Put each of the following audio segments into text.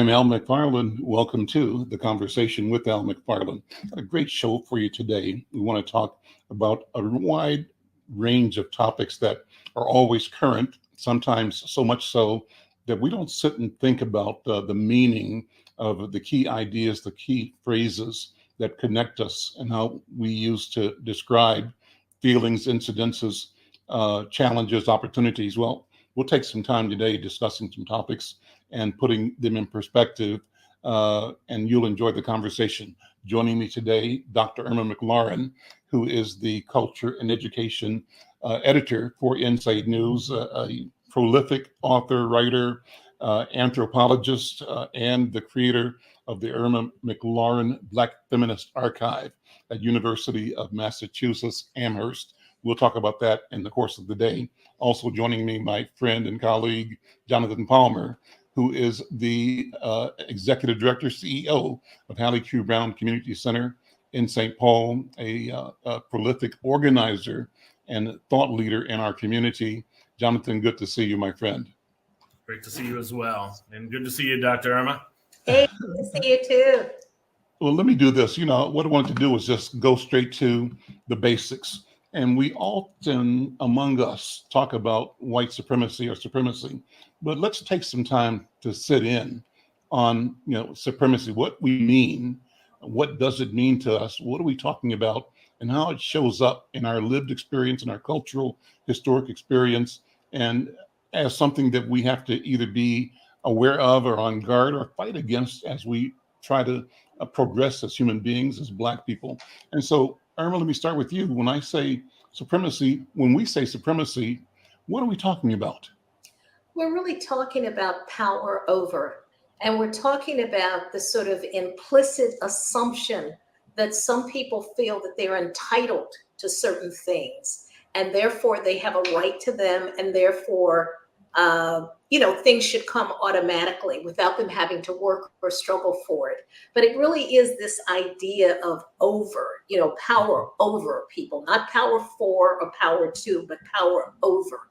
I'm Al McFarlane. Welcome to the Conversation with Al McFarlane. Got a great show for you today. We want to talk about a wide range of topics that are always current, sometimes so much so that we don't sit and think about the meaning of the key ideas, the key phrases that connect us and how we use to describe feelings, incidences, challenges, opportunities. Well, we'll take some time today discussing some topics and putting them in perspective, and you'll enjoy the conversation. Joining me today, Dr. Irma McClaurin, who is the Culture and Education editor for Inside News, a prolific author, writer, anthropologist, and the creator of the Irma McClaurin Black Feminist Archive at University of Massachusetts, Amherst. We'll talk about that in the course of the day. Also joining me, my friend and colleague, Jonathan Palmer, who is the Executive Director, CEO of Hallie Q. Brown Community Center in St. Paul, a prolific organizer and thought leader in our community. Jonathan, good to see you, my friend. Great to see you as well. And good to see you, Dr. Irma. Hey, good to see you too. Well, let me do this. What I wanted to do is just go straight to the basics. And we often among us talk about white supremacy or supremacy, but let's take some time to sit in on, supremacy, what we mean, what does it mean to us, what are we talking about, and how it shows up in our lived experience, in our cultural, historic experience, and as something that we have to either be aware of or on guard or fight against as we try to progress as human beings, as Black people. And so, Irma, let me start with you. When we say supremacy, what are we talking about? We're really talking about power over, and we're talking about the sort of implicit assumption that some people feel that they're entitled to certain things, and therefore they have a right to them, and therefore, things should come automatically without them having to work or struggle for it. But it really is this idea of over, power over people, not power for or power to, but power over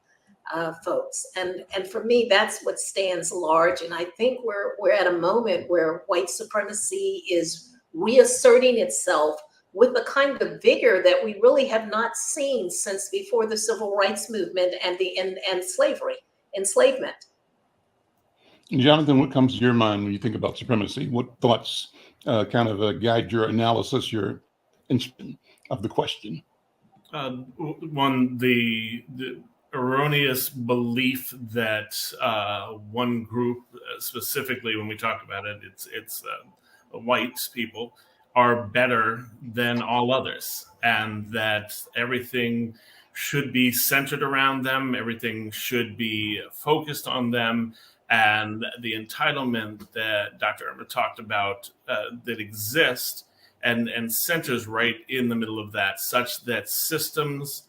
folks. And for me, that's what stands large. And I think we're at a moment where white supremacy is reasserting itself with the kind of vigor that we really have not seen since before the civil rights movement and enslavement. Jonathan, what comes to your mind when you think about supremacy? What thoughts guide your analysis, your inspection of the question? One, the erroneous belief that one group, specifically when we talk about it, it's white people, are better than all others, and that everything should be centered around them, everything should be focused on them, and the entitlement that Dr. Irma talked about that exists and centers right in the middle of that, such that systems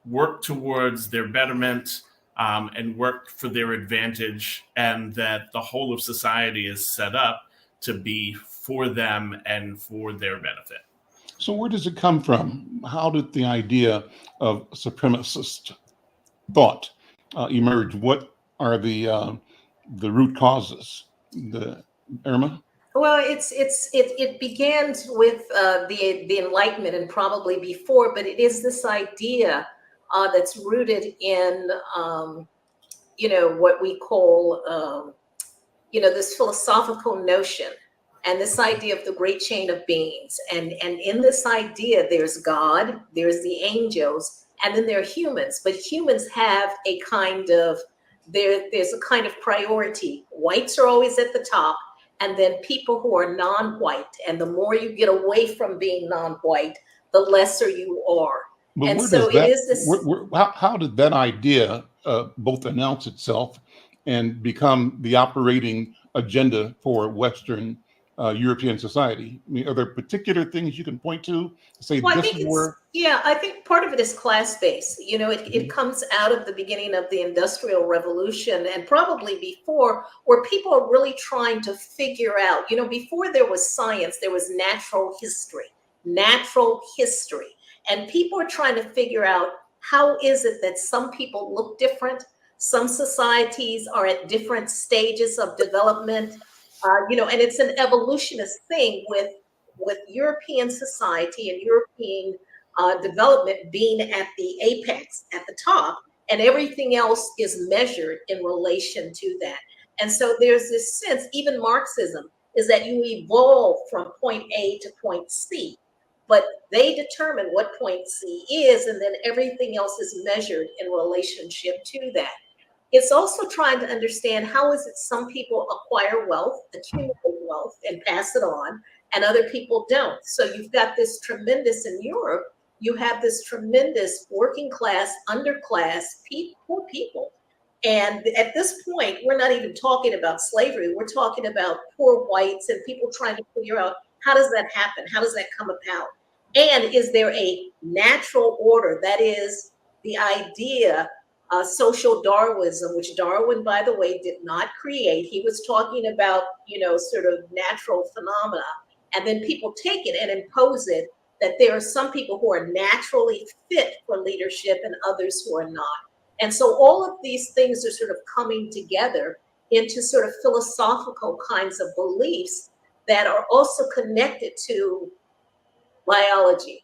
work towards their betterment and work for their advantage, and that the whole of society is set up to be for them and for their benefit. So where does it come from? How did the idea of supremacist thought emerge? What are the root causes? Irma? Well, it begins with the Enlightenment and probably before, but it is this idea that's rooted in what we call this philosophical notion and this idea of the great chain of beings. And in this idea, there's God, there's the angels, and then there are humans. But humans have a kind of there's a kind of priority. Whites are always at the top, and then people who are non-white. And the more you get away from being non-white, the lesser you are. But and so it is this. How did that idea both announce itself and become the operating agenda for Western European society? I mean, are there particular things you can point to say Well, this is where? Yeah, I think part of it is class-based. It comes out of the beginning of the Industrial Revolution and probably before, where people are really trying to figure out, before there was science, there was natural history. And people are trying to figure out, how is it that some people look different? Some societies are at different stages of development. And it's an evolutionist thing with European society and European development being at the apex, at the top, and everything else is measured in relation to that. And so there's this sense, even Marxism, is that you evolve from point A to point C, but they determine what point C is, and then everything else is measured in relationship to that. It's also trying to understand how is it some people acquire wealth, accumulate wealth, and pass it on, and other people don't. So you've got this tremendous, in Europe, you have this tremendous working class, underclass, poor people. And at this point, we're not even talking about slavery. We're talking about poor whites and people trying to figure out, how does that happen? How does that come about? And is there a natural order? That is the idea, social Darwinism, which Darwin, by the way, did not create. He was talking about, sort of natural phenomena. And then people take it and impose it, that there are some people who are naturally fit for leadership and others who are not. And so all of these things are sort of coming together into sort of philosophical kinds of beliefs that are also connected to biology,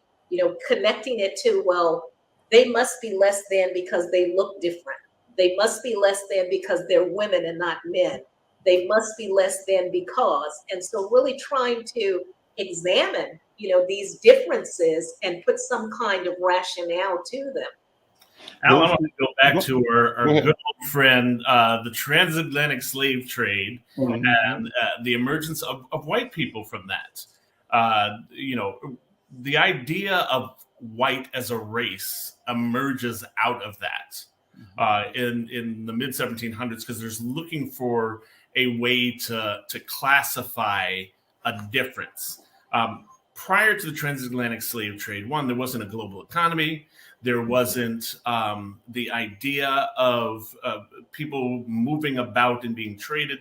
connecting it to, well, they must be less than because they look different. They must be less than because they're women and not men. They must be less than because. And so really trying to examine, these differences and put some kind of rationale to them. Al, I want to go back to our good old friend, the transatlantic slave trade, and the emergence of white people from that. The idea of white as a race emerges out of that in the mid 1700s, because there's looking for a way to classify a difference. Prior to the transatlantic slave trade, one, there wasn't a global economy. There wasn't the idea of people moving about and being traded.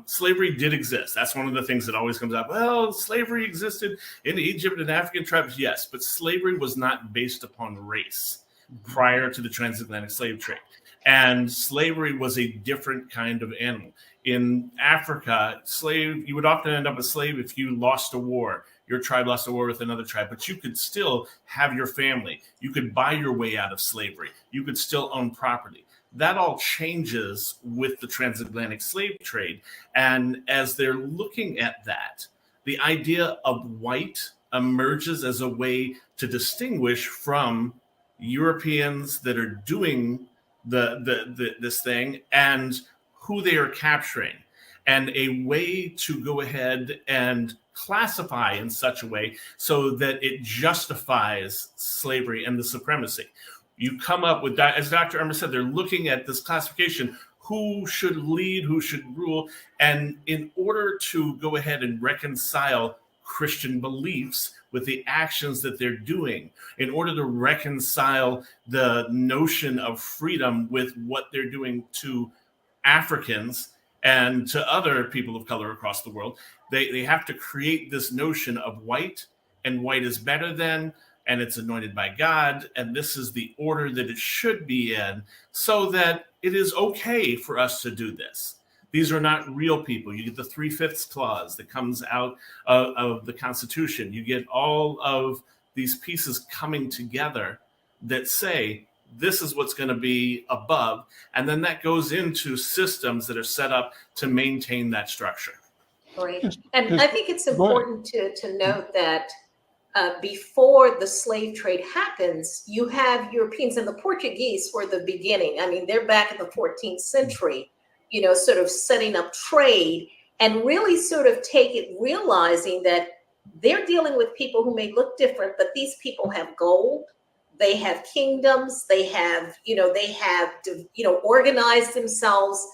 Slavery did exist. That's one of the things that always comes up. Well, slavery existed in Egypt and African tribes. Yes, but slavery was not based upon race prior to the transatlantic slave trade. And slavery was a different kind of animal. In Africa, you would often end up a slave if you lost a war. Your tribe lost a war with another tribe, but you could still have your family. You could buy your way out of slavery. You could still own property. That all changes with the transatlantic slave trade. And as they're looking at that, the idea of white emerges as a way to distinguish from Europeans that are doing this thing and who they are capturing, and a way to go ahead and classify in such a way so that it justifies slavery and the supremacy. You come up with that, as Dr. Irma said, they're looking at this classification, who should lead, who should rule, and in order to go ahead and reconcile Christian beliefs with the actions that they're doing, in order to reconcile the notion of freedom with what they're doing to Africans and to other people of color across the world, they have to create this notion of white, and white is better than, and it's anointed by God, and this is the order that it should be in, so that it is okay for us to do this. These are not real people. You get the 3/5 clause that comes out of the Constitution. You get all of these pieces coming together that say, this is what's going to be above. And then that goes into systems that are set up to maintain that structure. Right. And I think it's important to note that before the slave trade happens, you have Europeans, and the Portuguese were the beginning. I mean, they're back in the 14th century, sort of setting up trade and really sort of realizing that they're dealing with people who may look different, but these people have gold. They have kingdoms, they have organized themselves,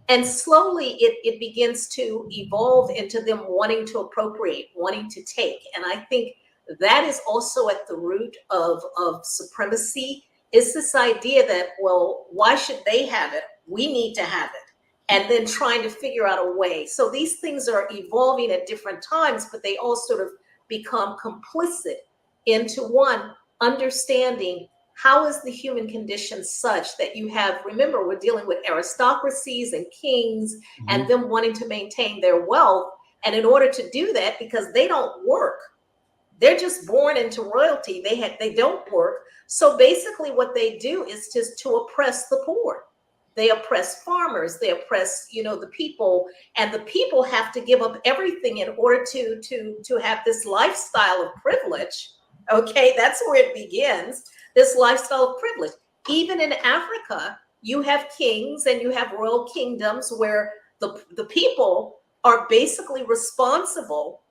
and slowly it begins to evolve into them wanting to appropriate, wanting to take. And I think that is also at the root of supremacy, is this idea that, well, why should they have it? We need to have it. And then trying to figure out a way. So these things are evolving at different times, but they all sort of become complicit into one, understanding how is the human condition such that you have, remember, we're dealing with aristocracies and kings and them wanting to maintain their wealth. And in order to do that, because they don't work, they're just born into royalty. They don't work. So basically what they do is just to oppress the poor. They oppress farmers, they oppress, the people, and the people have to give up everything in order to have this lifestyle of privilege. Okay, that's where it begins, this lifestyle of privilege. Even in Africa, you have kings and you have royal kingdoms where the people are basically responsible,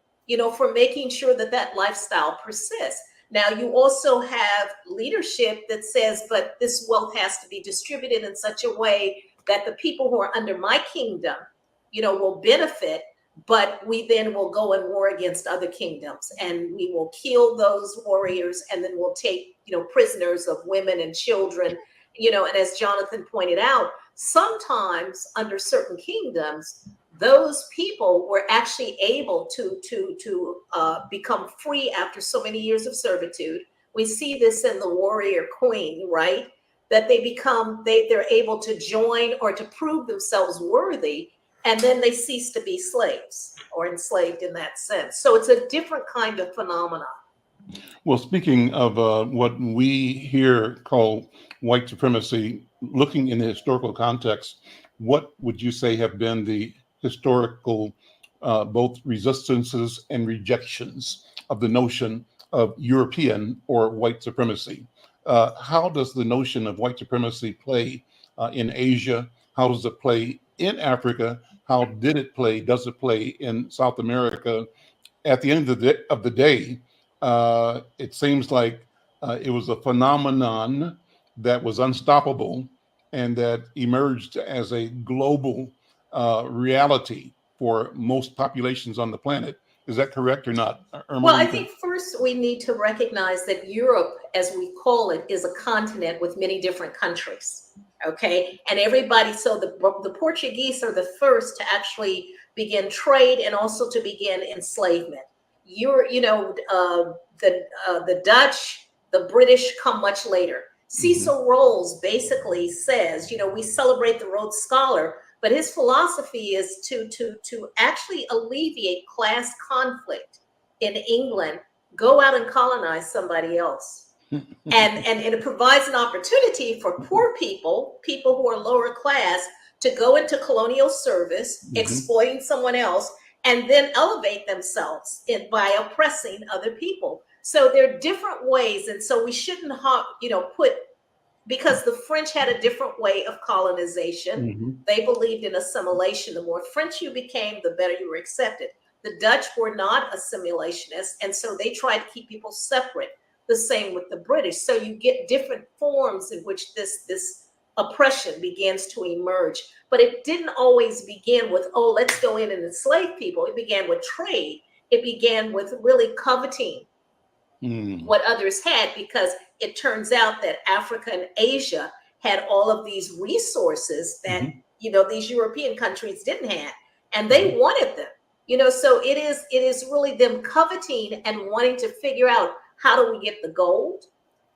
for making sure that that lifestyle persists. Now, you also have leadership that says, but this wealth has to be distributed in such a way that the people who are under my kingdom, will benefit, but we then will go and war against other kingdoms and we will kill those warriors and then we'll take, prisoners of women and children, and as Jonathan pointed out, sometimes under certain kingdoms, those people were actually able to become free after so many years of servitude. We see this in the warrior queen, right? That they're able to join or to prove themselves worthy, and then they cease to be slaves or enslaved in that sense. So it's a different kind of phenomenon. Well, speaking of what we here call white supremacy, looking in the historical context, what would you say have been the historical both resistances and rejections of the notion of European or white supremacy? How does the notion of white supremacy play in Asia? How does it play in Africa? How did it play? Does it play in South America? At the end of the day, it seems like it was a phenomenon that was unstoppable and that emerged as a global reality for most populations on the planet. Is that correct or not? Irma, well, I think first we need to recognize that Europe, as we call it, is a continent with many different countries. Okay, and everybody. So the Portuguese are the first to actually begin trade and also to begin enslavement. The Dutch, the British come much later. Cecil Rhodes basically says, we celebrate the Rhodes Scholar, but his philosophy is to actually alleviate class conflict in England, go out and colonize somebody else. and it provides an opportunity for poor people who are lower class, to go into colonial service, exploiting someone else, and then elevate themselves by oppressing other people. So there are different ways. And so we shouldn't because the French had a different way of colonization. They believed in assimilation. The more French you became, the better you were accepted. The Dutch were not assimilationists, and so they tried to keep people separate. The same with the British. So you get different forms in which this oppression begins to emerge. But it didn't always begin with, let's go in and enslave people. It began with trade. It began with really coveting what others had, because it turns out that Africa and Asia had all of these resources that, these European countries didn't have, and they wanted them, so it is really them coveting and wanting to figure out, how do we get the gold?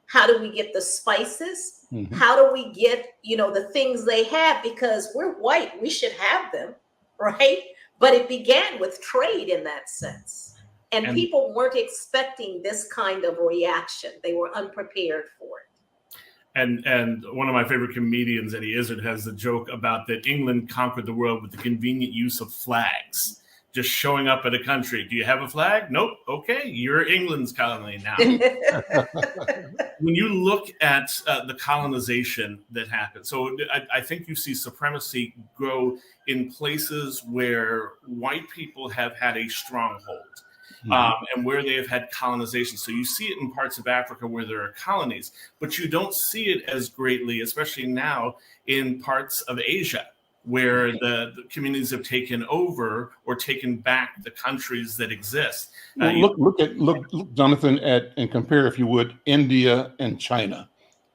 How do we get the spices? How do we get, the things they have? Because we're white, we should have them, right? But it began with trade in that sense. And people weren't expecting this kind of reaction. They were unprepared for it. And one of my favorite comedians, Eddie Izzard, has the joke about that England conquered the world with the convenient use of flags. Just showing up at a country. Do you have a flag? Nope. Okay, you're England's colony now. When you look at the colonization that happened, so I think you see supremacy grow in places where white people have had a stronghold. And where they have had colonization. So you see it in parts of Africa where there are colonies, but you don't see it as greatly, especially now, in parts of Asia, where the communities have taken over or taken back the countries that exist. Look, Jonathan, and compare, if you would, India and China.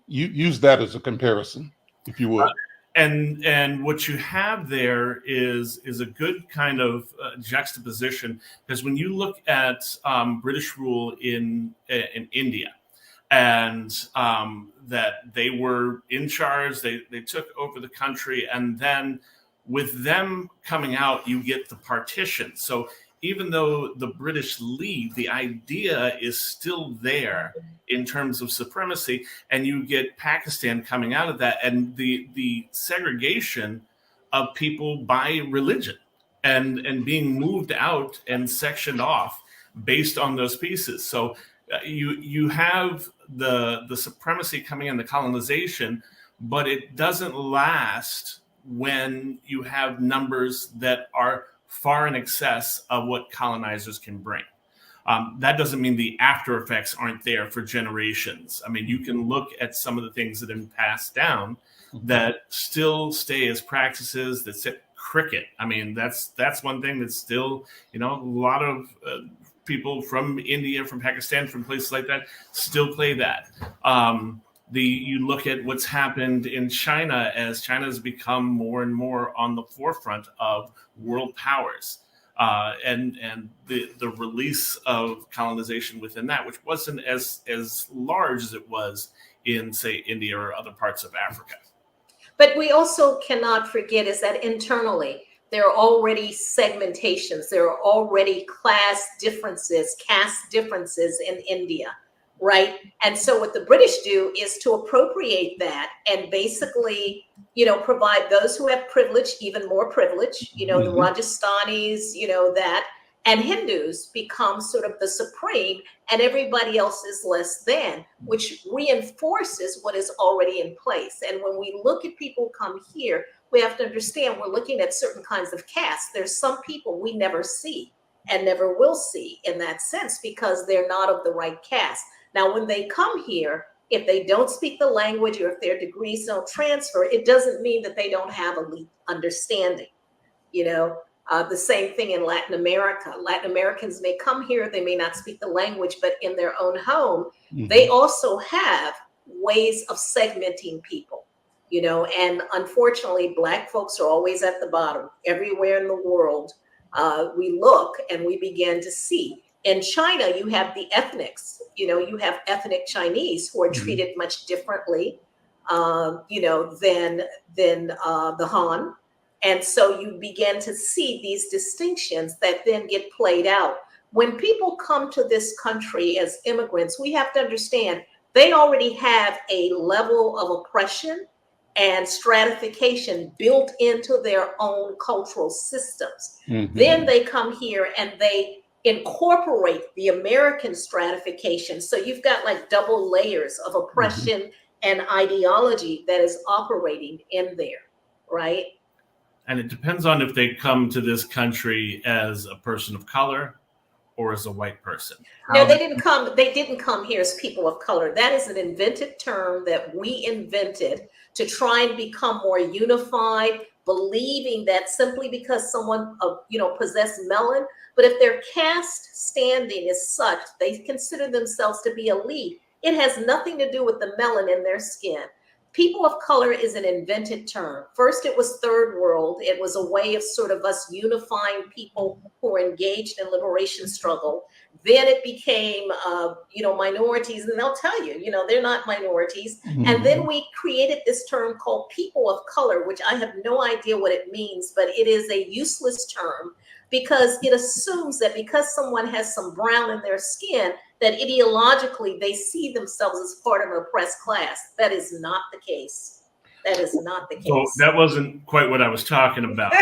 You use that as a comparison, if you would. And what you have there is a good kind of juxtaposition, because when you look at British rule in India, and that they were in charge. They took over the country, and then with them coming out, you get the partition. So even though the British leave, the idea is still there in terms of supremacy, and you get Pakistan coming out of that, and the segregation of people by religion, and being moved out and sectioned off based on those pieces. So you have the supremacy coming in, the colonization, but it doesn't last when you have numbers that are far in excess of what colonizers can bring. That doesn't mean the after effects aren't there for generations. I mean, you can look at some of the things that have been passed down that still stay as practices. That sit cricket. I mean, that's one thing that's still, a lot of people from India, from Pakistan, from places like that still play that. You look at what's happened in China as China has become more and more on the forefront of world powers, and the release of colonization within that, which wasn't as large as it was in, say, India or other parts of Africa. But we also cannot forget is that internally, there are already segmentations. There are already class differences, caste differences in India, right? And so what the British do is to appropriate that and basically, provide those who have privilege, even more privilege, the Rajasthanis, that, and Hindus become sort of the supreme, and everybody else is less than, which reinforces what is already in place. And when we look at people come here, we have to understand we're looking at certain kinds of castes. There's some people we never see and never will see in that sense because they're not of the right caste. Now, when they come here, if they don't speak the language or if their degrees don't transfer, it doesn't mean that they don't have elite understanding. The same thing in Latin America. Latin Americans may come here, they may not speak the language, but in their own home, they also have ways of segmenting people, and unfortunately, Black folks are always at the bottom. Everywhere in the world, we look and we begin to see. In China, you have the ethnics, you have ethnic Chinese who are treated much differently, than the Han. And so you begin to see these distinctions that then get played out. When people come to this country as immigrants, we have to understand they already have a level of oppression and stratification built into their own cultural systems. Then they come here and they incorporate the American stratification. So you've got like double layers of oppression and ideology that is operating in there, right? And it depends on if they come to this country as a person of color or as a white person. No, they didn't come here as people of color. That is an invented term that we invented to try and become more unified, believing that simply because someone possessed melanin, but if their caste standing is such, they consider themselves to be elite, it has nothing to do with the melanin in their skin. People of color is an invented term. First, it was third world. It was a way of sort of us unifying people who were engaged in liberation struggle. Then it became, minorities, and they'll tell you, they're not minorities. And then we created this term called people of color, which I have no idea what it means, but it is a useless term because it assumes that because someone has some brown in their skin, that ideologically they see themselves as part of an oppressed class. That is not the case. That is not the case. So that wasn't quite what I was talking about.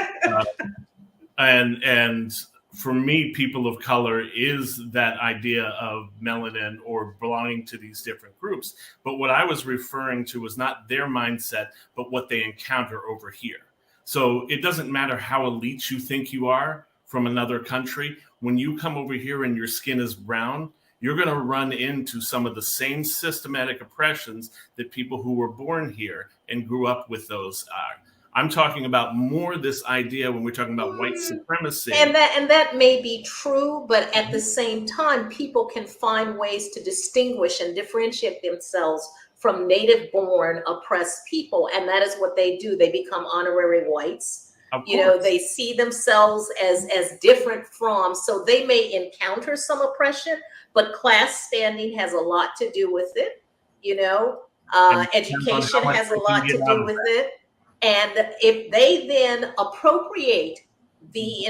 And for me, people of color is that idea of melanin or belonging to these different groups. But what I was referring to was not their mindset, but what they encounter over here. So it doesn't matter how elite you think you are from another country. When you come over here and your skin is brown, you're going to run into some of the same systematic oppressions that people who were born here and grew up with those are. I'm talking about more this idea when we're talking about white supremacy. And that may be true, but at the same time, people can find ways to distinguish and differentiate themselves from native-born oppressed people. And that is what they do. They become honorary whites. Of You know, course. they see themselves as different from, so they may encounter some oppression, but class standing has a lot to do with it. You know, And it depends on education how much has a they can lot get to out do of with that. it. And if they then appropriate the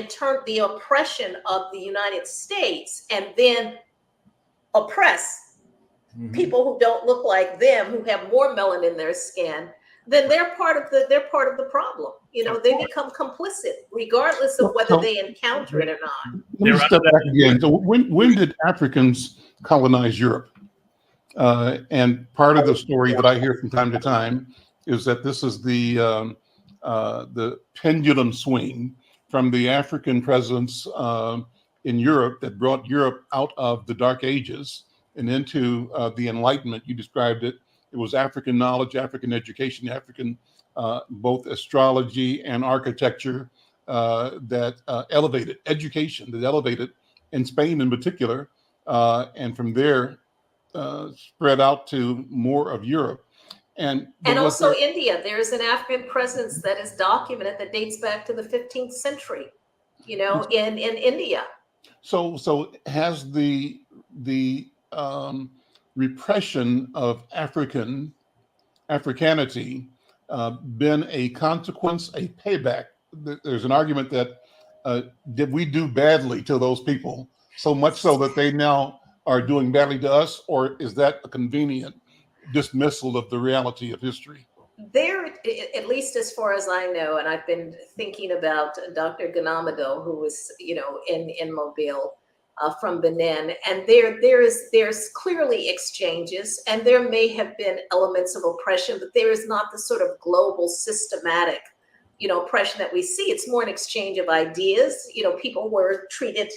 oppression of the United States and then oppress Mhm. people who don't look like them, who have more melanin in their skin, then they're part of the problem. You know, Of they course. become complicit, regardless of whether So they encounter it or not. let me They're step under back that. again. So when did Africans colonize Europe? And part of the story that I hear from time to time is that this is the pendulum swing from the African presence in Europe that brought Europe out of the Dark Ages and into the Enlightenment. You described it. It was African knowledge, African education, African both astrology and architecture that elevated education, that elevated in Spain in particular, and from there spread out to more of Europe. But And was also there India, there's an African presence that is documented that dates back to the 15th century, you know, in India. so has the repression of Africanity been a consequence, a payback? There's an argument that did we do badly to those people so much so that they now are doing badly to us, or is that a convenient dismissal of the reality of history? There, at least as far as I know, and I've been thinking about Dr. Ganamado, who was, you know, in Mobile from Benin, and there's clearly exchanges, and there may have been elements of oppression, but there is not the sort of global systematic, you know, oppression that we see. It's more an exchange of ideas. You know, people were treated,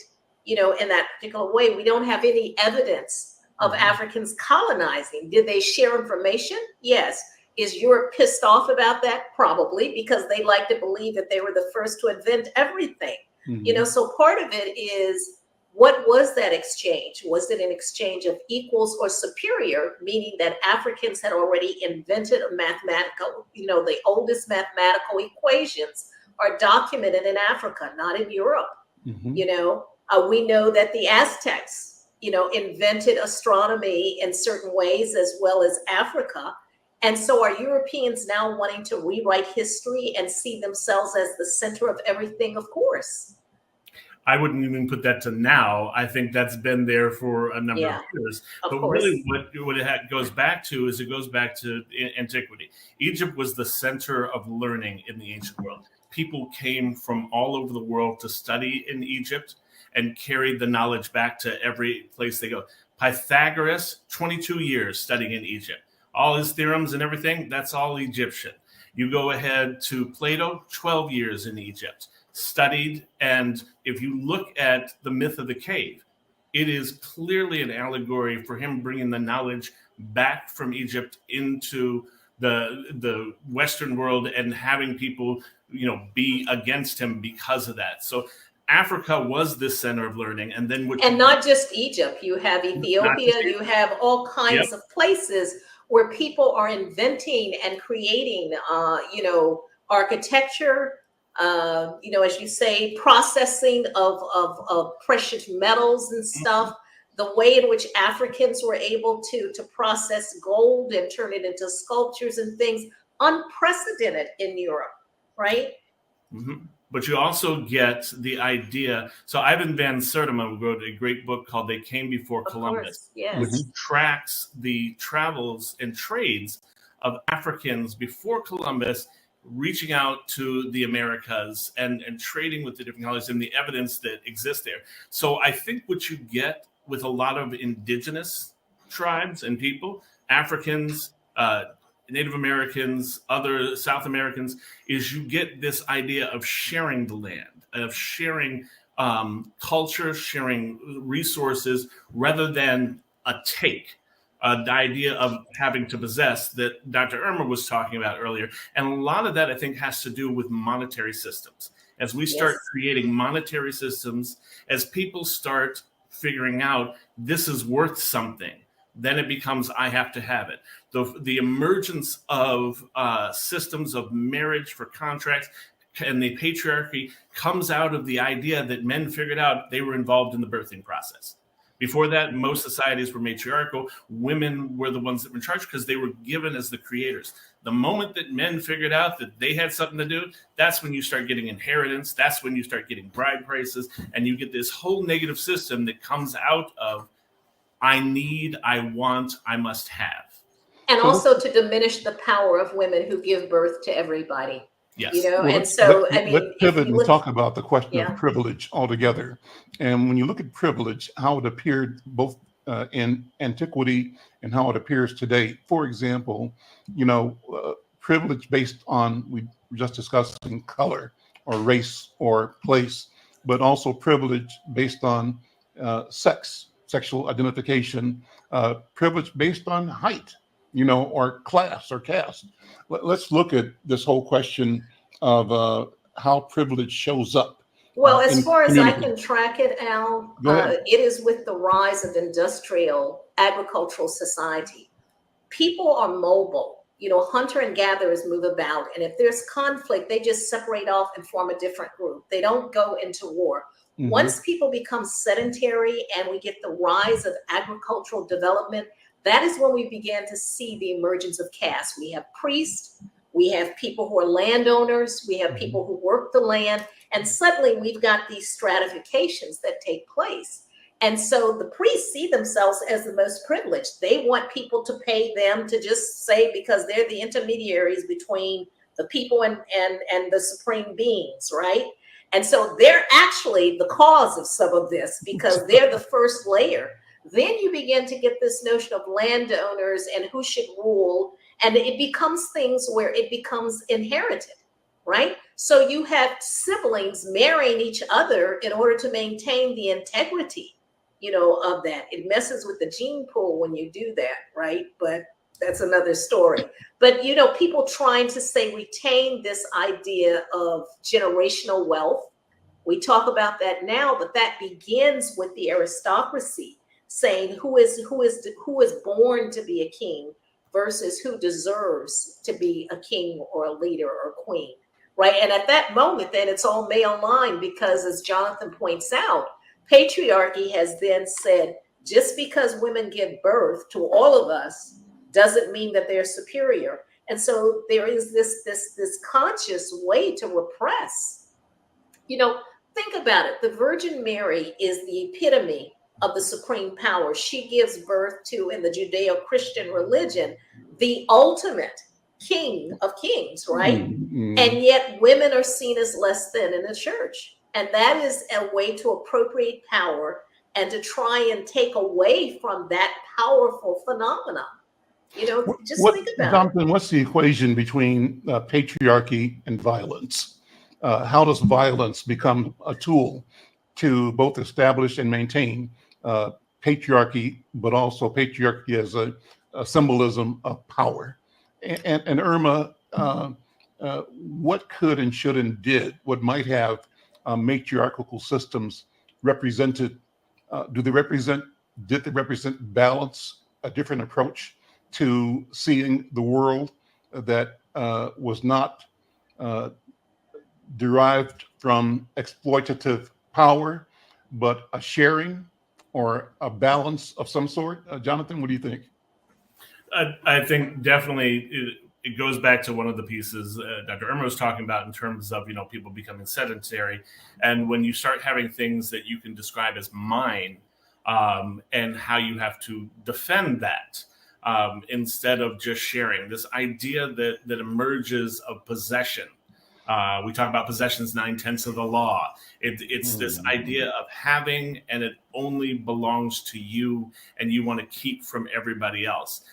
you know, in that particular way. We don't have any evidence of Africans colonizing. Did they share information? Yes. Is Europe pissed off about that? Probably, because they like to believe that they were the first to invent everything. You know, so part of it is, what was that exchange? Was it an exchange of equals or superior, meaning that Africans had already invented a mathematical, you know, the oldest mathematical equations are documented in Africa, not in Europe. You know, we know that the Aztecs, you know, invented astronomy in certain ways as well as Africa. And so are Europeans now wanting to rewrite history and see themselves as the center of everything? Of course. I wouldn't even put that to now. I think that's been there for a number of Yeah, years. of But course. really, what it goes back to is it goes back to antiquity. Egypt was the center of learning in the ancient world. People came from all over the world to study in Egypt and carried the knowledge back to every place they go. Pythagoras, 22 years studying in Egypt. All his theorems and everything, that's all Egyptian. You go ahead to Plato, 12 years in Egypt, studied. And if you look at the myth of the cave, it is clearly an allegory for him bringing the knowledge back from Egypt into the Western world and having people, you know, be against him because of that. So Africa was this center of learning. And then And not just Egypt, you have not just Ethiopia, you have all Yep. kinds of places where people are inventing and creating, you know, architecture, you know, as you say, processing of precious metals and stuff. The way in which Africans were able to process gold and turn it into sculptures and things, unprecedented in Europe, right? Mm-hmm. But you also get the idea. So Ivan van Sertima wrote a great book called They Came Before Of Columbus, course, which yes. tracks the travels and trades of Africans before Columbus reaching out to the Americas and trading with the different colonies and the evidence that exists there. So I think what you get with a lot of indigenous tribes and people, Africans, Native Americans, other South Americans, is you get this idea of sharing the land, of sharing culture, sharing resources, rather than a take. The idea of having to possess that Dr. Irma was talking about earlier. And a lot of that, I think, has to do with monetary systems. As we start Yes. creating monetary systems, as people start figuring out this is worth something, then it becomes I have to have it. The emergence of systems of marriage for contracts and the patriarchy comes out of the idea that men figured out they were involved in the birthing process. Before that, most societies were matriarchal. Women were the ones that were in charge because they were given as the creators. The moment that men figured out that they had something to do, that's when you start getting inheritance. That's when you start getting bride prices. And you get this whole negative system that comes out of I need, I want, I must have. And also to diminish the power of women who give birth to everybody. Yes. You know, Well, and so, I let's mean, pivot and look, talk about the question yeah. of privilege altogether. And when you look at privilege, how it appeared both in antiquity and how it appears today. For example, privilege based on, we were just discussing color or race or place, but also privilege based on sex, sexual identification, privilege based on height, or class or caste. Let's look at this whole question of how privilege shows up. Well, as in far as I community. can track it, Al, Go ahead. it is with the rise of industrial agricultural society. People are mobile. Hunter and gatherers move about. And if there's conflict, they just separate off and form a different group. They don't go into war. Mhm. Once people become sedentary and we get the rise of agricultural development, that is when we began to see the emergence of caste. We have priests, we have people who are landowners, we have people who work the land, and suddenly we've got these stratifications that take place. And so the priests see themselves as the most privileged. They want people to pay them to just say, because they're the intermediaries between the people and the supreme beings, right? And so they're actually the cause of some of this because they're the first layer. Then you begin to get this notion of landowners and who should rule. And it becomes things where it becomes inherited, right? So you have siblings marrying each other in order to maintain the integrity, of that. It messes with the gene pool when you do that, right? But that's another story. But, people trying to say retain this idea of generational wealth. We talk about that now, but that begins with the aristocracy saying who is born to be a king versus who deserves to be a king or a leader or a queen, right? And at that moment, then it's all male line because, as Jonathan points out, patriarchy has then said, just because women give birth to all of us doesn't mean that they're superior. And so there is this conscious way to repress. Think about it. The Virgin Mary is the epitome of the supreme power. She gives birth to, in the Judeo-Christian religion, the ultimate king of kings, right? Mm-hmm. And yet women are seen as less than in the church. And that is a way to appropriate power and to try and take away from that powerful phenomenon. Just think about Jonathan, what's the equation between patriarchy and violence? How does violence become a tool to both establish and maintain patriarchy, but also patriarchy as a symbolism of power? And Irma, what could and should and what might have matriarchal systems represented? Did they represent balance, a different approach to seeing the world that was not derived from exploitative power, but a sharing or a balance of some sort? Jonathan, what do you think? I think definitely it goes back to one of the pieces Dr. Irma was talking about in terms of, people becoming sedentary. And when you start having things that you can describe as mine, and how you have to defend that instead of just sharing, this idea that emerges of possession. We talk about possessions 9/10 of the law. It's this idea of having, and it only belongs to you, and you want to keep from everybody else.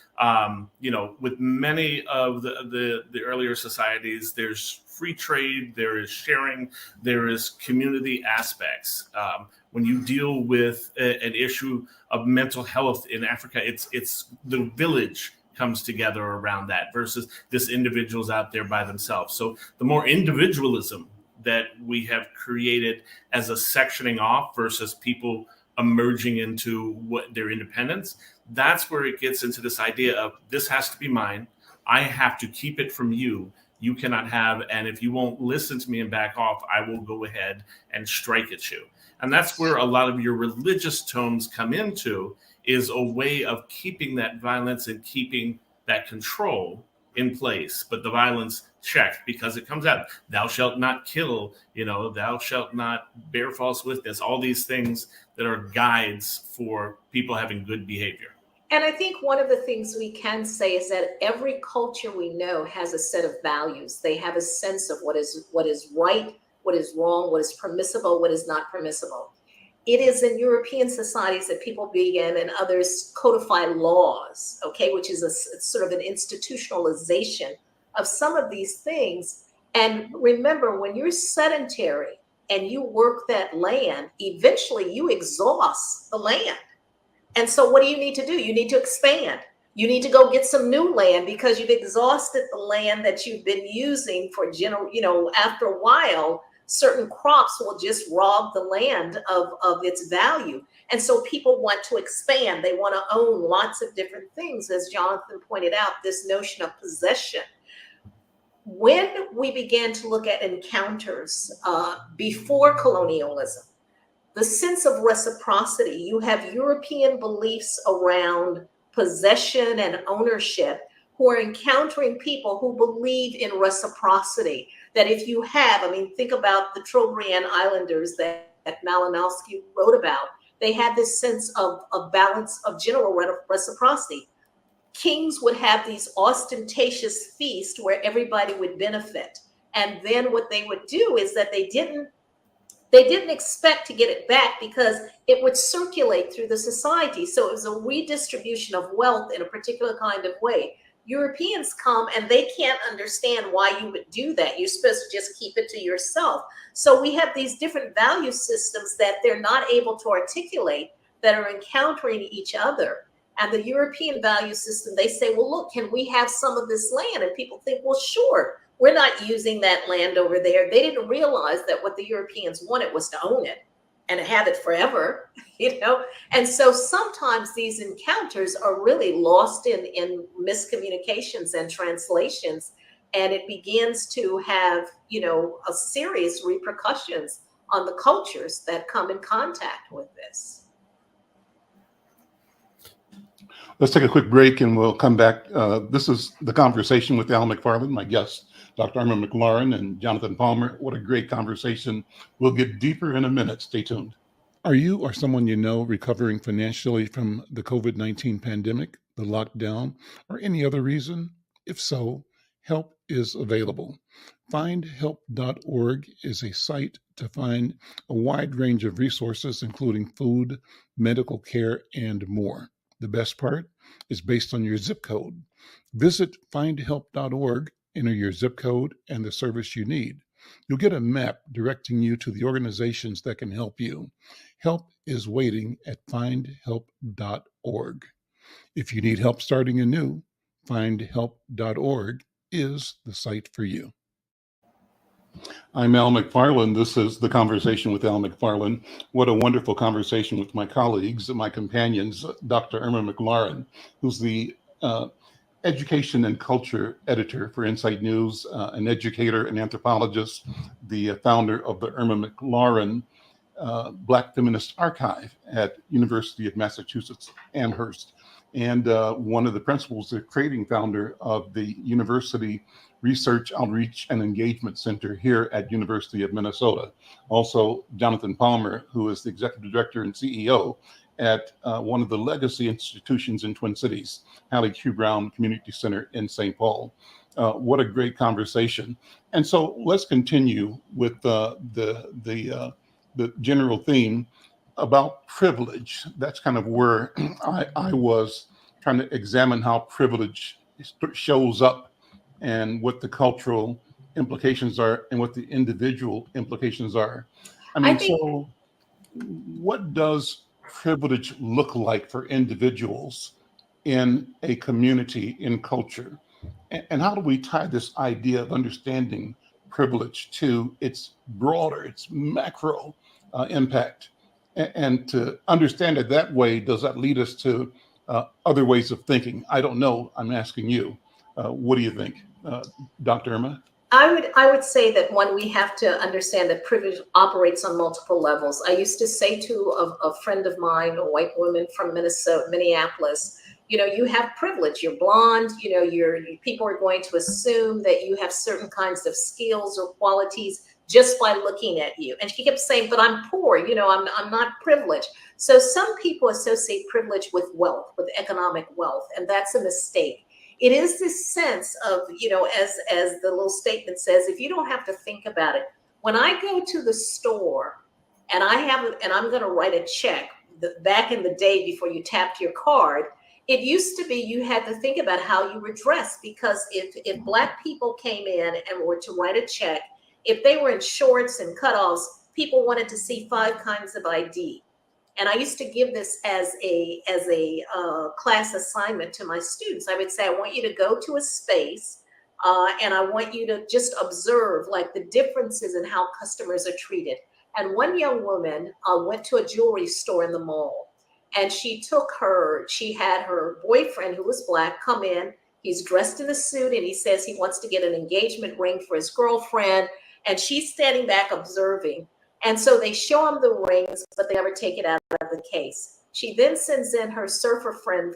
With many of the earlier societies, there's free trade, there is sharing, there is community aspects. When you deal with an issue of mental health in Africa, it's the village comes together around that versus this individuals out there by themselves. So the more individualism that we have created as a sectioning off versus people emerging into what their independence, that's where it gets into this idea of this has to be mine. I have to keep it from you you cannot have. And if you won't listen to me and back off, I will go ahead and strike at you. And that's where a lot of your religious tones come into, is a way of keeping that violence and keeping that control in place, but the violence checked, because it comes out, thou shalt not kill, thou shalt not bear false witness, all these things that are guides for people having good behavior. And I think one of the things we can say is that every culture we know has a set of values. They have a sense of what is right, what is wrong, what is permissible, what is not permissible. It is in European societies that people begin and others codify laws, okay, which is it's sort of an institutionalization of some of these things. And remember, when you're sedentary and you work that land, eventually you exhaust the land. And so what do you need to do? You need to expand. You need to go get some new land, because you've exhausted the land that you've been using for after a while, certain crops will just rob the land of its value. And so people want to expand. They want to own lots of different things. As Jonathan pointed out, this notion of possession. When we began to look at encounters before colonialism, the sense of reciprocity, you have European beliefs around possession and ownership who are encountering people who believe in reciprocity. That if you have, think about the Trobriand Islanders that Malinowski wrote about. They had this sense of balance, of general reciprocity. Kings would have these ostentatious feasts where everybody would benefit. And then what they would do is that they didn't expect to get it back, because it would circulate through the society. So it was a redistribution of wealth in a particular kind of way. Europeans come and they can't understand why you would do that. You're supposed to just keep it to yourself. So we have these different value systems that they're not able to articulate, that are encountering each other. And the European value system, they say, well, look, can we have some of this land? And people think, well, sure. We're not using that land over there. They didn't realize that what the Europeans wanted was to own it and have it forever, And so sometimes these encounters are really lost in miscommunications and translations, and it begins to have, a serious repercussions on the cultures that come in contact with this. Let's take a quick break and we'll come back. This is The Conversation with Al McFarlane, my guests, Dr. Irma McClaurin and Jonathan Palmer. What a great conversation. We'll get deeper in a minute. Stay tuned. Are you or someone you know recovering financially from the COVID-19 pandemic, the lockdown, or any other reason? If so, help is available. Findhelp.org is a site to find a wide range of resources, including food, medical care, and more. The best part is based on your zip code. Visit findhelp.org, enter your zip code and the service you need. You'll get a map directing you to the organizations that can help you. Help is waiting at findhelp.org. If you need help starting anew, findhelp.org is the site for you. I'm Al McFarlane. This is The Conversation with Al McFarlane. What a wonderful conversation with my colleagues and my companions, Dr. Irma McClaurin, who's the education and culture editor for Insight News, an educator, an anthropologist, the founder of the Irma McClaurin Black Feminist Archive at University of Massachusetts Amherst, and one of the principals, the creating founder of the University Research, Outreach, and Engagement Center here at University of Minnesota. Also, Jonathan Palmer, who is the executive director and CEO at one of the legacy institutions in Twin Cities, Hallie Q. Brown Community Center in St. Paul. What a great conversation. And so let's continue with the general theme about privilege. That's kind of where I was trying to examine how privilege shows up and what the cultural implications are and what the individual implications are. So what does privilege look like for individuals in a community, in culture? And how do we tie this idea of understanding privilege to its broader, its macro impact? And to understand it that way, does that lead us to other ways of thinking? I don't know. I'm asking you. What do you think, Dr. Irma? I would say that one, we have to understand that privilege operates on multiple levels. I used to say to a friend of mine, a white woman from Minneapolis, you have privilege. You're blonde. People are going to assume that you have certain kinds of skills or qualities just by looking at you. And she kept saying, "But I'm poor. I'm not privileged." So some people associate privilege with wealth, with economic wealth, and that's a mistake. It is this sense of, as the little statement says, if you don't have to think about it. When I go to the store and I'm going to write a check, back in the day before you tapped your card, it used to be you had to think about how you were dressed, because if Black people came in and were to write a check, if they were in shorts and cutoffs, people wanted to see 5 kinds of ID. And I used to give this as a class assignment to my students. I would say, I want you to go to a space and I want you to just observe like the differences in how customers are treated. And one young woman went to a jewelry store in the mall, and she had her boyfriend, who was Black, come in. He's dressed in a suit and he says he wants to get an engagement ring for his girlfriend. And she's standing back observing. And so they show him the rings, but they never take it out of the case. She then sends in her surfer friend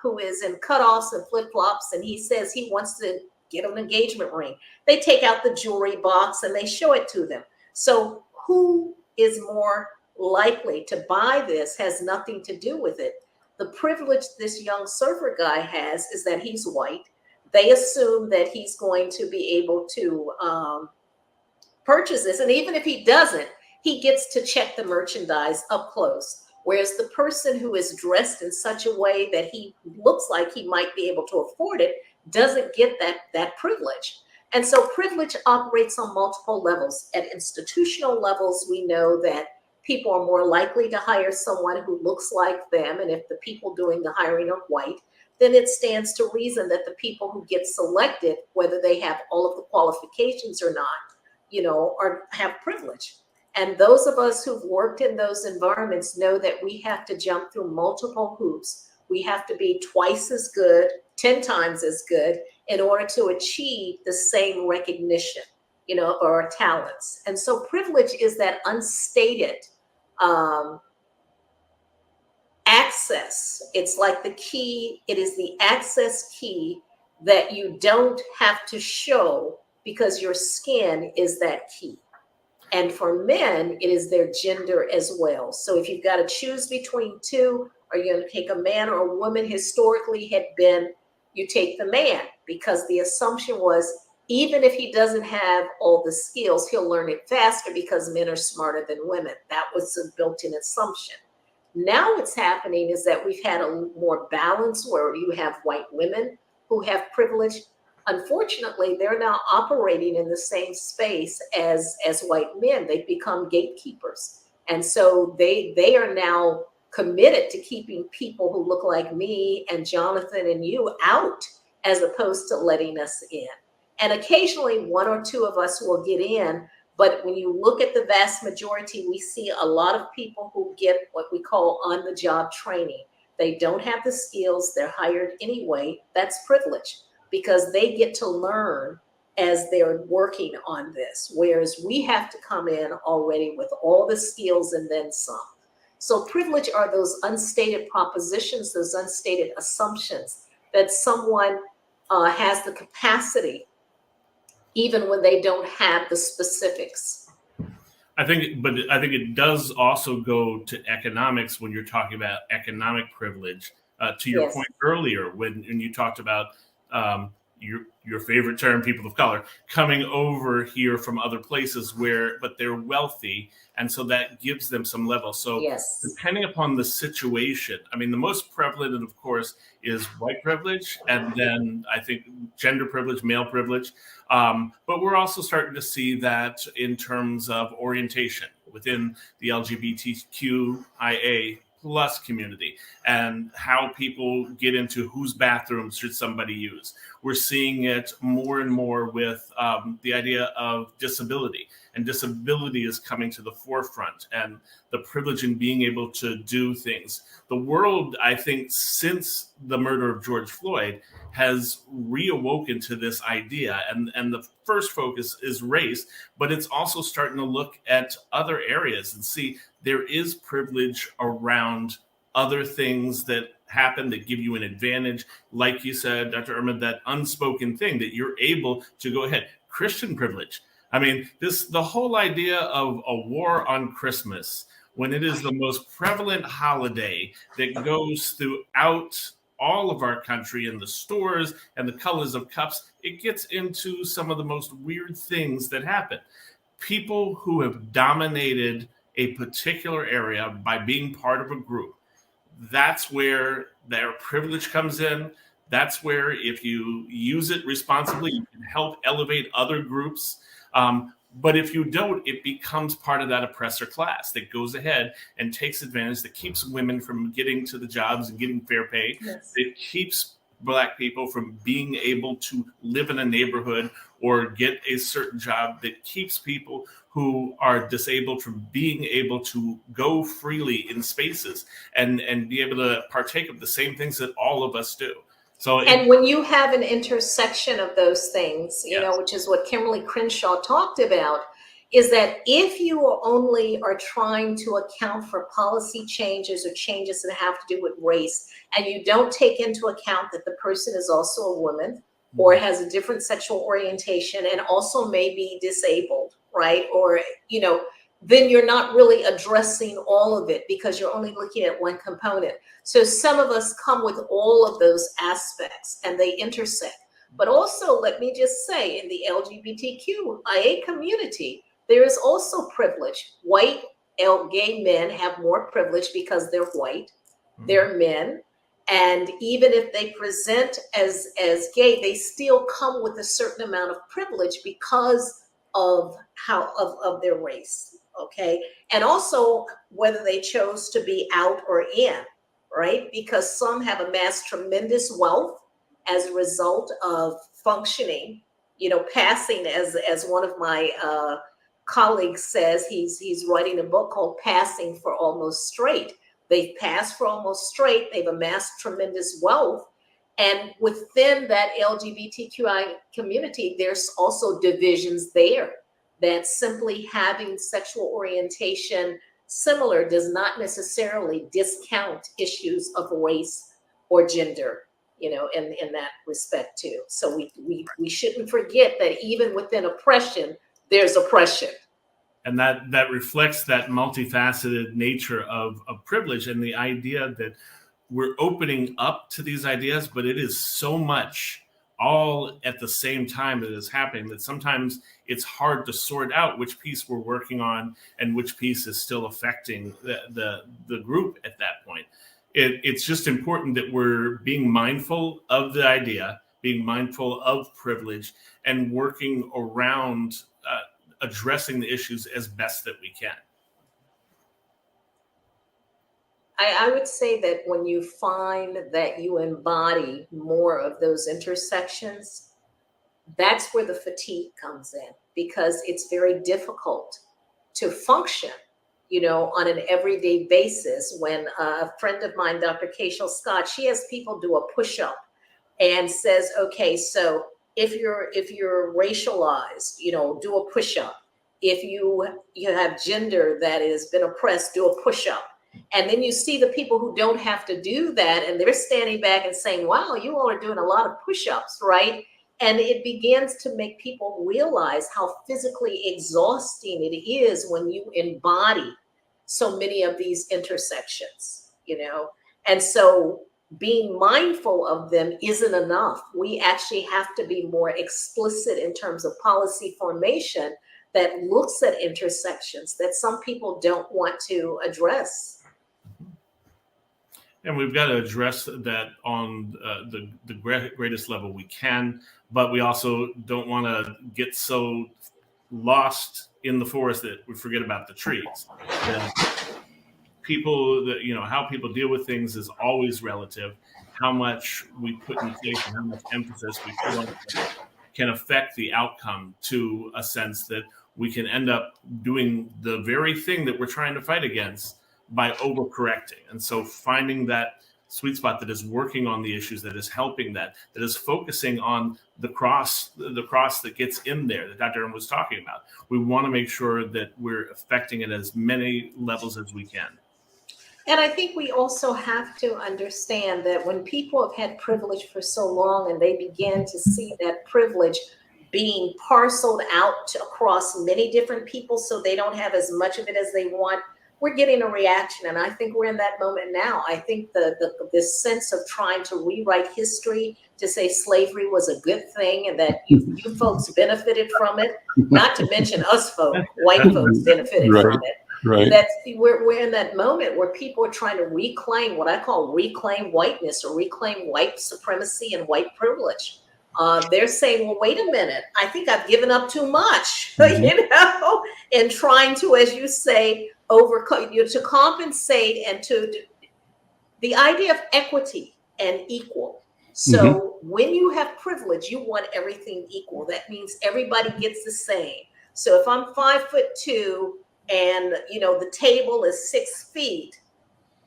who is in cutoffs and flip-flops, and he says he wants to get an engagement ring. They take out the jewelry box and they show it to them. So who is more likely to buy this has nothing to do with it. The privilege this young surfer guy has is that he's white. They assume that he's going to be able to purchase this. And even if he doesn't, he gets to check the merchandise up close. Whereas the person who is dressed in such a way that he looks like he might be able to afford it doesn't get that privilege. And so privilege operates on multiple levels. At institutional levels, we know that people are more likely to hire someone who looks like them. And if the people doing the hiring are white, then it stands to reason that the people who get selected, whether they have all of the qualifications or not, or have privilege. And those of us who've worked in those environments know that we have to jump through multiple hoops. We have to be twice as good, 10 times as good, in order to achieve the same recognition, of our talents. And so privilege is that unstated access. It's like the key. It is the access key that you don't have to show, because your skin is that key. And for men, it is their gender as well. So if you've got to choose between two, are you going to take a man or a woman? Historically had been, you take the man, because the assumption was, even if he doesn't have all the skills, he'll learn it faster because men are smarter than women. That was a built-in assumption. Now what's happening is that we've had a more balance where you have white women who have privilege. Unfortunately, they're now operating in the same space as white men. They've become gatekeepers. And so they are now committed to keeping people who look like me and Jonathan and you out, as opposed to letting us in. And occasionally 1 or 2 of us will get in. But when you look at the vast majority, we see a lot of people who get what we call on-the-job training. They don't have the skills. They're hired anyway. That's privilege, because they get to learn as they're working on this, whereas we have to come in already with all the skills and then some. So privilege are those unstated propositions, those unstated assumptions that someone has the capacity, even when they don't have the specifics. I think it does also go to economics when you're talking about economic privilege. To your Yes. point earlier, when you talked about your favorite term, people of color, coming over here from other places but they're wealthy, and so that gives them some level. So Yes. depending upon the situation, I mean, the most prevalent, of course, is white privilege, and then I think gender privilege, male privilege. But we're also starting to see that in terms of orientation within the LGBTQIA plus community and how people get into whose bathrooms should somebody use. We're seeing it more and more with the idea of disability, and disability is coming to the forefront, and the privilege in being able to do things. The world, I think, since the murder of George Floyd has reawoken to this idea, and the first focus is race, but it's also starting to look at other areas and see there is privilege around other things that happen that give you an advantage. Like you said, Dr. Irma, that unspoken thing that you're able to go ahead. Christian privilege. I mean, the whole idea of a war on Christmas, when it is the most prevalent holiday that goes throughout all of our country in the stores and the colors of cups, it gets into some of the most weird things that happen. People who have dominated a particular area by being part of a group, that's where their privilege comes in. That's where, if you use it responsibly, you can help elevate other groups. But if you don't, it becomes part of that oppressor class that goes ahead and takes advantage, that keeps women from getting to the jobs and getting fair pay. Yes. It keeps Black people from being able to live in a neighborhood or get a certain job, that keeps people who are disabled from being able to go freely in spaces and be able to partake of the same things that all of us do. So, and when you have an intersection of those things, you Yes. know, which is what Kimberly Crenshaw talked about, is that if you only are trying to account for policy changes or changes that have to do with race, and you don't take into account that the person is also a woman or has a different sexual orientation and also may be disabled, right? Or, you know, then you're not really addressing all of it because you're only looking at one component. So some of us come with all of those aspects and they intersect. But also, let me just say, in the LGBTQIA community, there is also privilege. White gay men have more privilege because they're white, they're men. And even if they present as gay, they still come with a certain amount of privilege because of of their race. Okay. And also whether they chose to be out or in, right? Because some have amassed tremendous wealth as a result of functioning, you know, passing, as one of my colleagues says, he's writing a book called Passing for Almost Straight. They've passed for almost straight. They've amassed tremendous wealth. And within that LGBTQI community, there's also divisions there, that simply having sexual orientation similar does not necessarily discount issues of race or gender, you know, in that respect too. So we shouldn't forget that even within oppression, there's oppression. And that reflects that multifaceted nature of privilege, and the idea that we're opening up to these ideas, but it is so much all at the same time that is happening that sometimes it's hard to sort out which piece we're working on and which piece is still affecting the group at that point. It's just important that we're being mindful of the idea, being mindful of privilege, and working around addressing the issues as best that we can. I would say that when you find that you embody more of those intersections, that's where the fatigue comes in, because it's very difficult to function, you know, on an everyday basis. When a friend of mine, Dr. Kachel Scott, she has people do a push-up and says, okay, so if you're racialized, you know, do a push-up. If you have gender that has been oppressed, do a push-up. And then you see the people who don't have to do that, and they're standing back and saying, wow, you all are doing a lot of push-ups, right? And it begins to make people realize how physically exhausting it is when you embody so many of these intersections, you know? And so being mindful of them isn't enough. We actually have to be more explicit in terms of policy formation that looks at intersections that some people don't want to address. And we've got to address that on the greatest level we can, but we also don't want to get so lost in the forest that we forget about the trees. people that, how people deal with things is always relative. How much we put in place and how much emphasis we put on it can affect the outcome, to a sense that we can end up doing the very thing that we're trying to fight against by overcorrecting. And so finding that sweet spot that is working on the issues, that is helping, that is focusing on the cross that gets in there that Dr. Irma was talking about. We want to make sure that we're affecting it at as many levels as we can. And I think we also have to understand that when people have had privilege for so long and they begin to see that privilege being parceled out across many different people so they don't have as much of it as they want, we're getting a reaction. And I think we're in that moment now. I think this sense of trying to rewrite history to say slavery was a good thing and that you folks benefited from it, not to mention us folks, white folks benefited from it. Right. That's we're in that moment where people are trying to reclaim what I call reclaim whiteness or reclaim white supremacy and white privilege. They're saying, well, wait a minute, I think I've given up too much, in trying to, as you say, to compensate and to the idea of equity and equal. So when you have privilege, you want everything equal. That means everybody gets the same. So if I'm 5'2" and the table is 6 feet,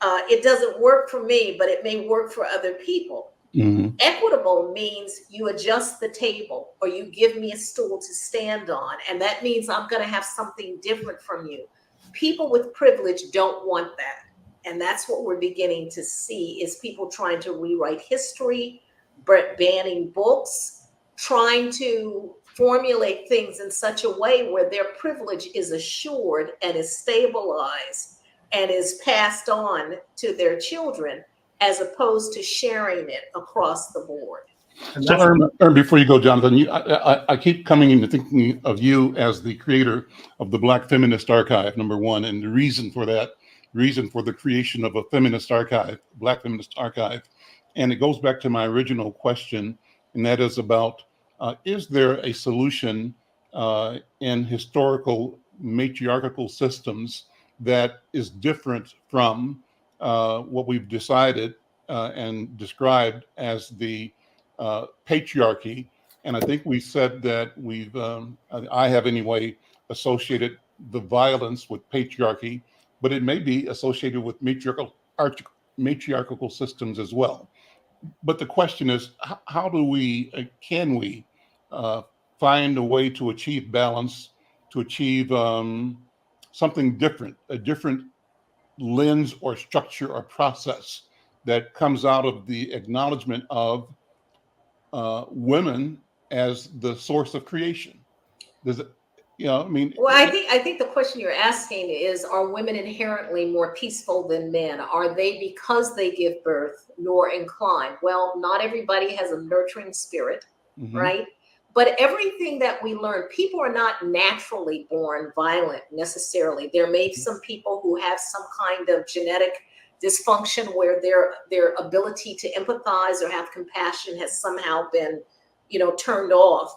it doesn't work for me, but it may work for other people. Equitable means you adjust the table or you give me a stool to stand on, and that means I'm going to have something different from you. People with privilege don't want that, and that's what we're beginning to see is people trying to rewrite history, banning books, trying to formulate things in such a way where their privilege is assured and is stabilized and is passed on to their children, as opposed to sharing it across the board. So, Irma, before you go, Jonathan, I keep coming into thinking of you as the creator of the Black Feminist Archive, number one, and the reason for the creation of a feminist archive, Black Feminist Archive. And it goes back to my original question, and that is about, is there a solution in historical matriarchal systems that is different from what we've decided and described as the patriarchy? And I think we said that I have anyway, associated the violence with patriarchy, but it may be associated with matriarchal systems as well. But the question is, how do can we find a way to achieve balance, to achieve something different, a different lens or structure or process that comes out of the acknowledgement of women as the source of creation? Does it, Well, I think the question you're asking is, are women inherently more peaceful than men? Are they, because they give birth, more inclined? Well, not everybody has a nurturing spirit, right? But everything that we learn, people are not naturally born violent necessarily. There may be some people who have some kind of genetic dysfunction where their ability to empathize or have compassion has somehow been, turned off.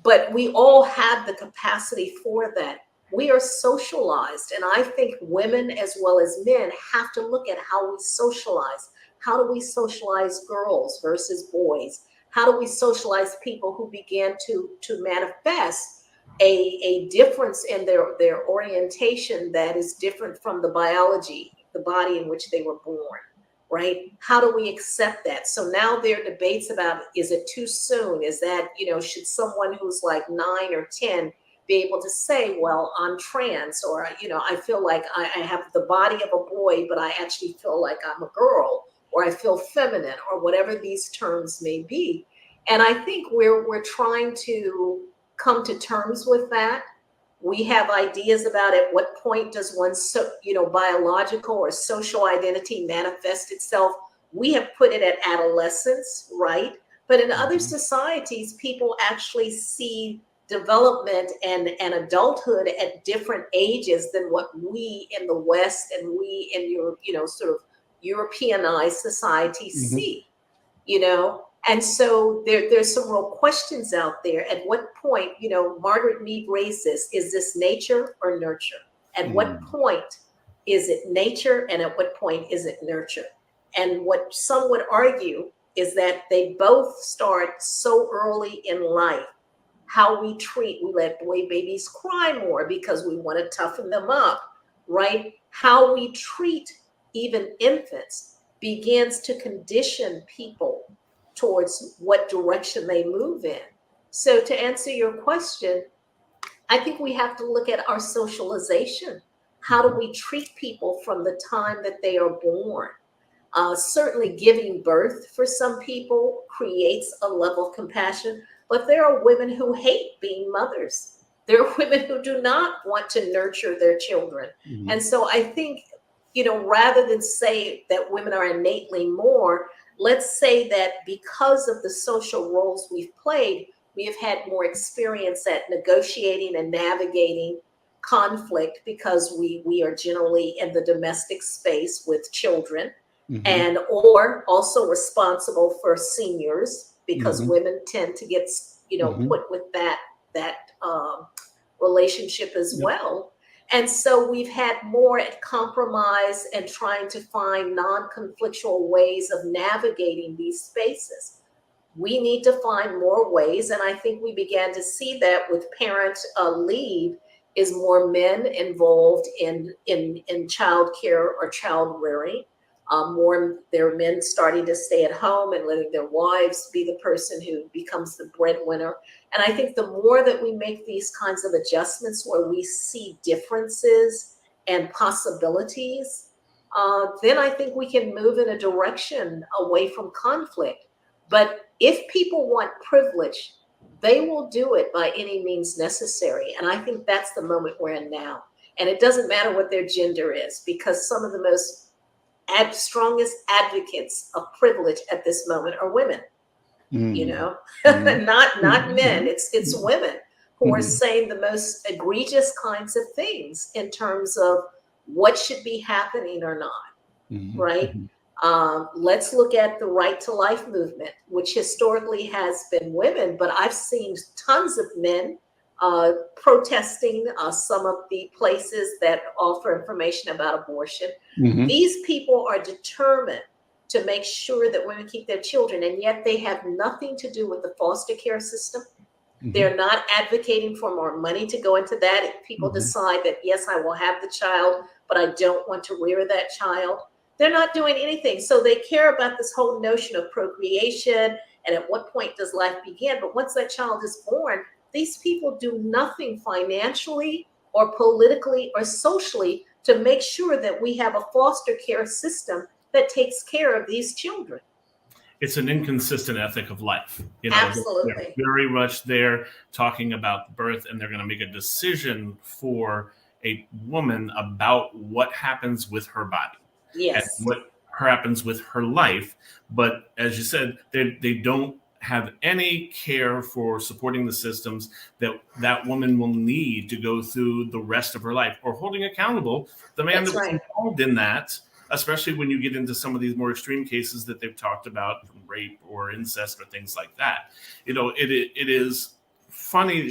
But we all have the capacity for that. We are socialized. And I think women as well as men have to look at how we socialize. How do we socialize girls versus boys? How do we socialize people who began to manifest a difference in their orientation that is different from the biology, the body in which they were born, right? How do we accept that? So now there are debates about, is it too soon? Is that, should someone who's like 9 or 10 be able to say, well, I'm trans, or, I feel like I have the body of a boy, but I actually feel like I'm a girl, or I feel feminine, or whatever these terms may be. And I think we're trying to come to terms with that. We have ideas about at what point does one's biological or social identity manifest itself. We have put it at adolescence, right? But in other societies, people actually see development and adulthood at different ages than what we in the West and we in your sort of Europeanized society see, And so there's some real questions out there. At what point, Margaret Mead raised this, is this nature or nurture? At what point is it nature, and at what point is it nurture? And what some would argue is that they both start so early in life. How we let boy babies cry more because we want to toughen them up, right? How we treat even infants begins to condition people towards what direction they move in. So to answer your question, I think we have to look at our socialization. How do we treat people from the time that they are born? Certainly giving birth for some people creates a level of compassion, but there are women who hate being mothers. There are women who do not want to nurture their children. Mhm. And so I think, rather than say that women are innately more, let's say that because of the social roles we've played, we have had more experience at negotiating and navigating conflict because we are generally in the domestic space with children, Mhm. and or also responsible for seniors because Mhm. women tend to get Mhm. put with that relationship as Yep. well. And so we've had more at compromise and trying to find non-conflictual ways of navigating these spaces. We need to find more ways, and I think we began to see that with parent leave is more men involved in child care or child rearing. More there are men starting to stay at home and letting their wives be the person who becomes the breadwinner. And I think the more that we make these kinds of adjustments where we see differences and possibilities, then I think we can move in a direction away from conflict. But if people want privilege, they will do it by any means necessary. And I think that's the moment we're in now. And it doesn't matter what their gender is, because some of the most strongest advocates of privilege at this moment are women. Mhm. Mhm. Not men. Mhm. It's women who are Mhm. saying the most egregious kinds of things in terms of what should be happening or not, Mhm. right? Mhm. Let's look at the right to life movement, which historically has been women, but I've seen tons of men protesting some of the places that offer information about abortion. Mhm. These people are determined to make sure that women keep their children, and yet they have nothing to do with the foster care system. Mhm. They're not advocating for more money to go into that. If people Mhm. decide that, yes, I will have the child, but I don't want to rear that child, they're not doing anything. So they care about this whole notion of procreation and at what point does life begin. But once that child is born, these people do nothing financially or politically or socially to make sure that we have a foster care system that takes care of these children. It's an inconsistent ethic of life. They're Absolutely. very much there talking about birth, and they're going to make a decision for a woman about what happens with her body and Yes. what happens with her life. But as you said, they don't have any care for supporting the systems that that woman will need to go through the rest of her life, or holding accountable the man that That's was right. involved in that, especially when you get into some of these more extreme cases that they've talked about, from rape or incest or things like that. It is funny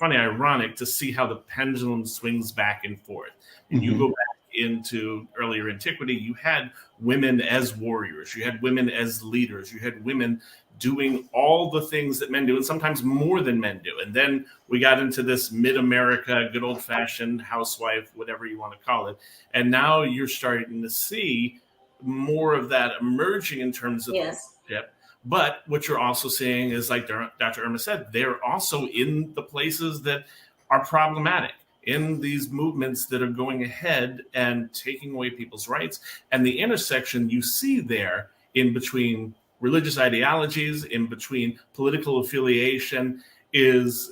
ironic to see how the pendulum swings back and forth. And you Mhm. go back into earlier antiquity, you had women as warriors, you had women as leaders, you had women doing all the things that men do, and sometimes more than men do. And then we got into this mid-America, good old-fashioned housewife, whatever you want to call it. And now you're starting to see more of that emerging in terms of Yes. leadership. But what you're also seeing is, like Dr. Irma said, they're also in the places that are problematic, in these movements that are going ahead and taking away people's rights. And the intersection you see there in between religious ideologies, in between political affiliation, is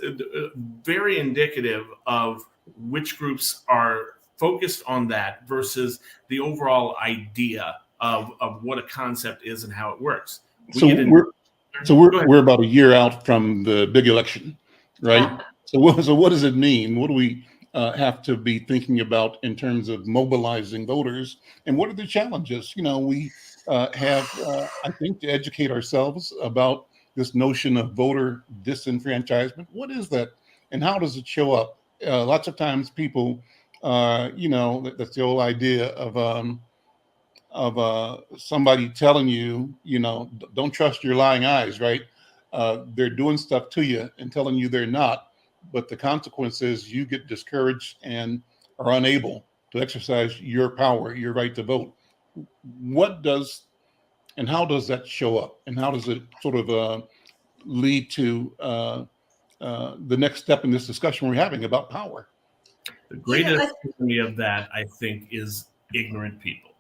very indicative of which groups are focused on that versus the overall idea of what a concept is and how it works. We So get in. we're so we're Go ahead. we're about a year out from the big election, right? So what does it mean? What do we have to be thinking about in terms of mobilizing voters? And what are the challenges? We have, I think, to educate ourselves about this notion of voter disenfranchisement. What is that, and how does it show up? Lots of times people That's the old idea of somebody telling you, don't trust your lying eyes, right? They're doing stuff to you and telling you they're not, but the consequence is you get discouraged and are unable to exercise your power, your right to vote. What does and how does that show up, and how does it sort of lead to the next step in this discussion we're having about power? The greatest enemy of that, I think, is ignorant people.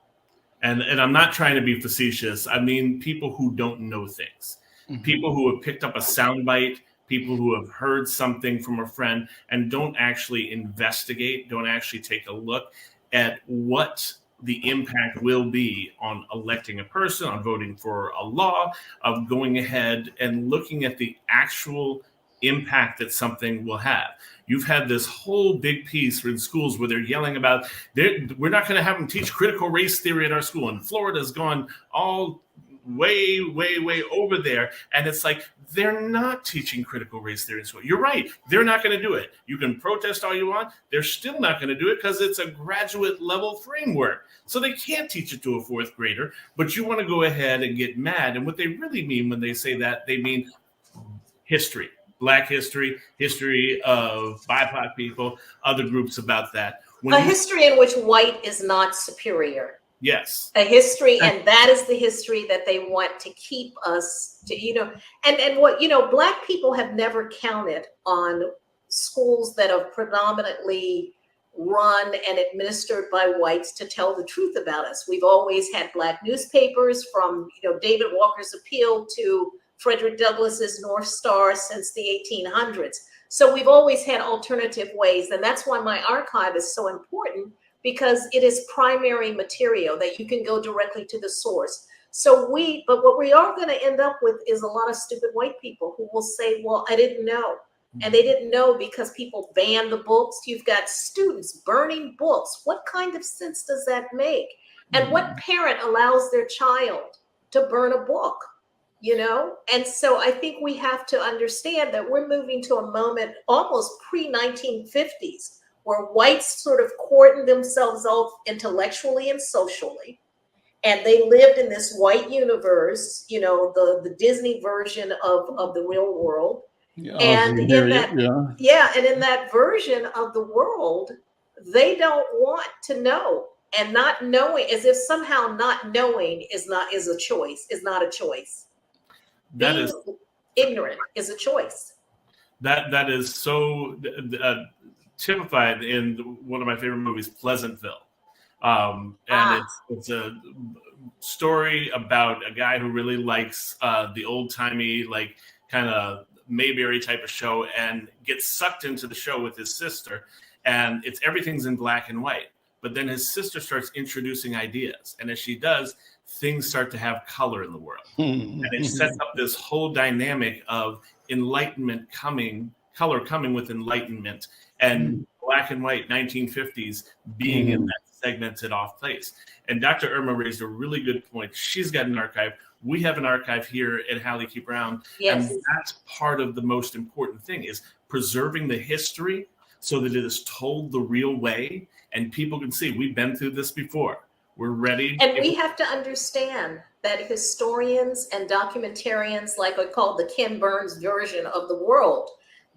And I'm not trying to be facetious. I mean, people who don't know things, people who have picked up a soundbite, people who have heard something from a friend and don't actually investigate, don't actually take a look at what the impact will be on electing a person, on voting for a law, of going ahead and looking at the actual impact that something will have. You've had this whole big piece in schools where they're yelling about, we're not going to have them teach critical race theory at our school. And Florida's gone all way, way, way over there. And it's like, they're not teaching critical race theory in school. You're right. They're not going to do it. You can protest all you want. They're still not going to do it because it's a graduate level framework. So they can't teach it to a fourth grader. But you want to go ahead and get mad. And what they really mean when they say that, they mean history. Black history, history of BIPOC people, other groups about that. A history in which white is not superior. Yes. A history, and that is the history that they want to keep us to, and what, Black people have never counted on schools that are predominantly run and administered by whites to tell the truth about us. We've always had Black newspapers, from, David Walker's Appeal to Frederick Douglass's North Star since the 1800s. So we've always had alternative ways. And that's why my archive is so important, because it is primary material that you can go directly to the source. But what we are going to end up with is a lot of stupid white people who will say, well, I didn't know. And they didn't know because people banned the books. You've got students burning books. What kind of sense does that make? And what parent allows their child to burn a book? And so I think we have to understand that we're moving to a moment almost pre-1950s where whites sort of cordoned themselves off intellectually and socially. And they lived in this white universe, the Disney version of the real world. And in that version of the world, they don't want to know. And not knowing, as if somehow not knowing is not a choice. That Being is ignorant is a choice. That is so typified in one of my favorite movies, Pleasantville, and it's a story about a guy who really likes the old timey, like kind of Mayberry type of show, and gets sucked into the show with his sister, and everything's in black and white. But then his sister starts introducing ideas, and as she does, things start to have color in the world. And it sets up this whole dynamic of enlightenment color coming with enlightenment, and black and white 1950s being in that segmented off place. And Dr. Irma raised a really good point. She's got an archive. We have an archive here at Hallie Key Brown. Yes. And that's part of the most important thing, is preserving the history so that it is told the real way and people can see we've been through this before. We're ready. And we have to understand that historians and documentarians, like I call the Ken Burns version of the world,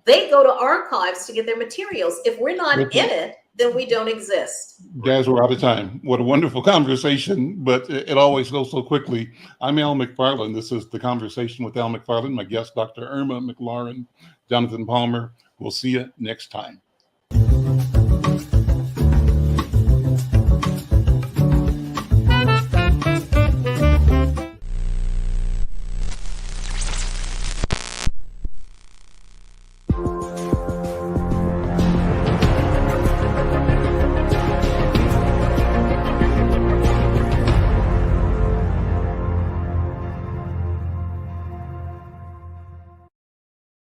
they go to archives to get their materials. If we're not in it, then we don't exist. Guys, we're out of time. What a wonderful conversation, but it always goes so quickly. I'm Al McFarlane. This is The Conversation with Al McFarlane. My guest, Dr. Irma McClaurin, Jonathan Palmer. We'll see you next time.